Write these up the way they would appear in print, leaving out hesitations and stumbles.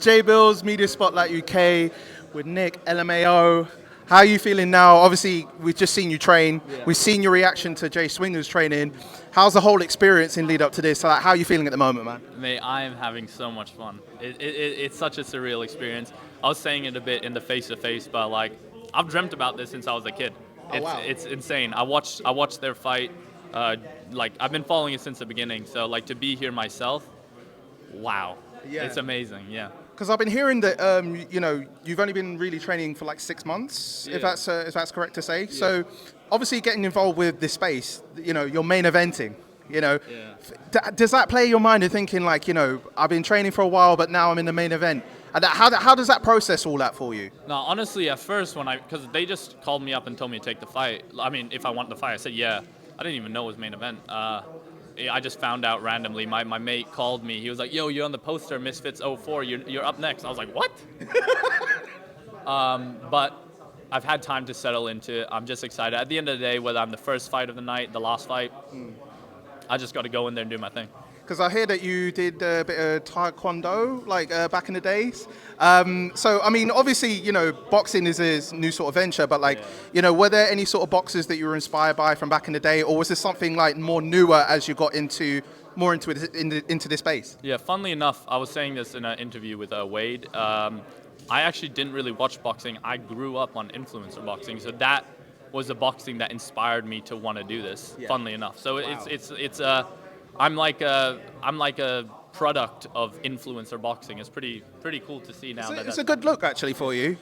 Jay Bills, Media Spotlight UK with Nichlmao. How are you feeling now? Obviously, we've just seen you train. Yeah. We've seen your reaction to Jay Swingler's training. How's the whole experience in lead up to this? So, like, how are you feeling at the moment, man? Mate, I am having so much fun. It's such a surreal experience. I was saying it a bit in the face-to-face, but like, I've dreamt about this since I was a kid. It's insane. I watched their fight. Like, I've been following it since the beginning. So like, to be here myself, wow. Yeah. It's amazing. Yeah. Because I've been hearing that you've only been really training for like 6 months, Yeah. if that's correct to say. So obviously getting involved with this space, you're main eventing. Yeah. Does that play your mind and thinking like, I've been training for a while, but now I'm in the main event? And how does that process all that for you? No, honestly, at first because they just called me up and told me to take the fight. I mean, if I want the fight, I said yeah. I didn't even know it was main event. I just found out randomly. My mate called me. He was like, "Yo, you're on the poster, Misfits 04. You're up next." I was like, "What?" But I've had time to settle into it. I'm just excited. At the end of the day, whether I'm the first fight of the night, the last fight, I just got to go in there and do my thing. Because I hear that you did a bit of taekwondo, like back in the days. So, I mean, obviously, boxing is a new sort of venture, but like, were there any sort of boxers that you were inspired by from back in the day, or was this something like more newer as you got more into this space? Yeah, funnily enough, I was saying this in an interview with Wade. I actually didn't really watch boxing. I grew up on influencer boxing, so that was the boxing that inspired me to want to do this. Yeah. Funnily enough, so I'm like a product of influencer boxing. It's pretty cool to see now. It's a good look actually for you.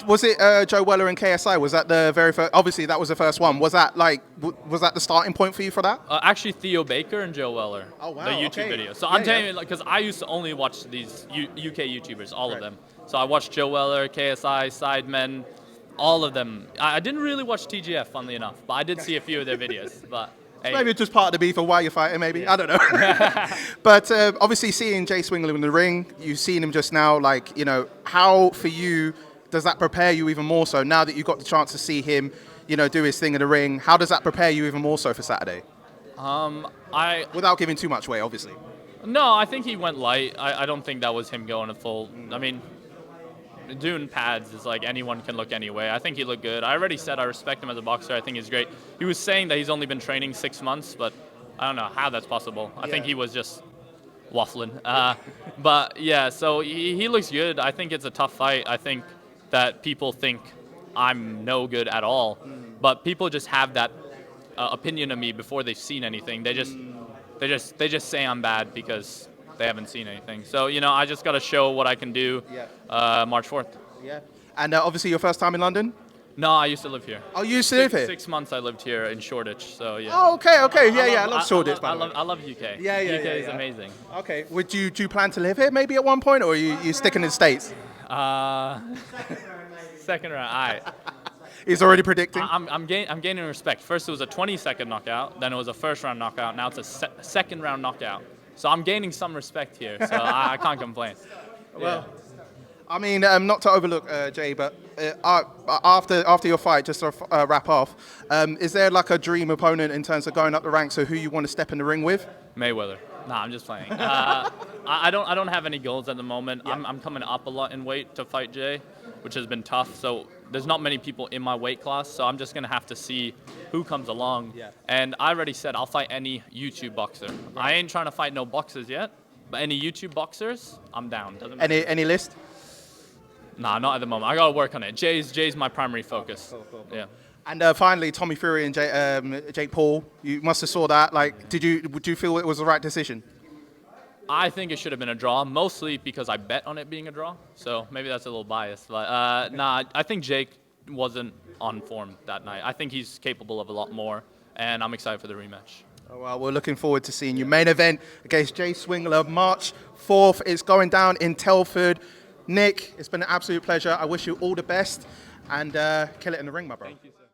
Was it Joe Weller and KSI? Was that the very first? Obviously, that was the first one. Was that the starting point for you for that? Actually, Theo Baker and Joe Weller. Oh, wow, The YouTube okay. video. So Yeah, I'm telling you, because I used to only watch these UK YouTubers, all of them. So I watched Joe Weller, KSI, Sidemen, all of them. I didn't really watch TGF, funnily enough, but I did see a few of their videos. But hey. Maybe it's just part of the beef of why you're fighting, maybe. Yeah. I don't know. But obviously seeing Jay Swingler in the ring, you've seen him just now, like, how for you does that prepare you even more so now that you've got the chance to see him, do his thing in the ring? How does that prepare you even more so for Saturday? Without giving too much away, obviously. No, I think he went light. I don't think that was him going full. I mean, doing pads is like anyone can look anyway. I think he looked good. I already said I respect him as a boxer. I think he's great. He was saying that he's only been training 6 months, but I don't know how that's possible. I think he was just waffling. But yeah, so he looks good. I think it's a tough fight. I think that people think I'm no good at all, but people just have that opinion of me before they've seen anything. They just say I'm bad because they haven't seen anything. So, I just got to show what I can do March 4th. Yeah. And obviously your first time in London? No, I used to live here. Oh, you used to live here? 6 months I lived here in Shoreditch, so yeah. Oh, okay. I love Shoreditch, by the way. I love UK. Yeah, UK is amazing. Okay. Do you plan to live here maybe at one point, or are you sticking in the States? Second round, all right. He's already predicting? I'm gaining respect. First it was a 20-second knockout, then it was a first-round knockout, now it's a second-round knockout. So I'm gaining some respect here, so I can't complain. Well, I mean, not to overlook Jay, but after your fight, just to wrap off, is there like a dream opponent in terms of going up the ranks, or who you want to step in the ring with? Mayweather. Nah, I'm just playing. I don't have any goals at the moment. Yeah. I'm coming up a lot in weight to fight Jay, which has been tough. So there's not many people in my weight class, so I'm just gonna have to see who comes along. Yeah. And I already said I'll fight any YouTube boxer. Right. I ain't trying to fight no boxers yet, but any YouTube boxers, I'm down. Any list? Nah, not at the moment. I gotta work on it. Jay's my primary focus. Cool. Yeah. And finally, Tommy Fury and Jake Paul. You must have saw that. Like, do you feel it was the right decision? I think it should have been a draw, mostly because I bet on it being a draw. So maybe that's a little biased. But nah, I think Jake wasn't on form that night. I think he's capable of a lot more, and I'm excited for the rematch. Oh, well, we're looking forward to seeing you. Main event against Jay Swingler, March 4th. It's going down in Telford. Nick, it's been an absolute pleasure. I wish you all the best, and kill it in the ring, my bro. Thank you, sir.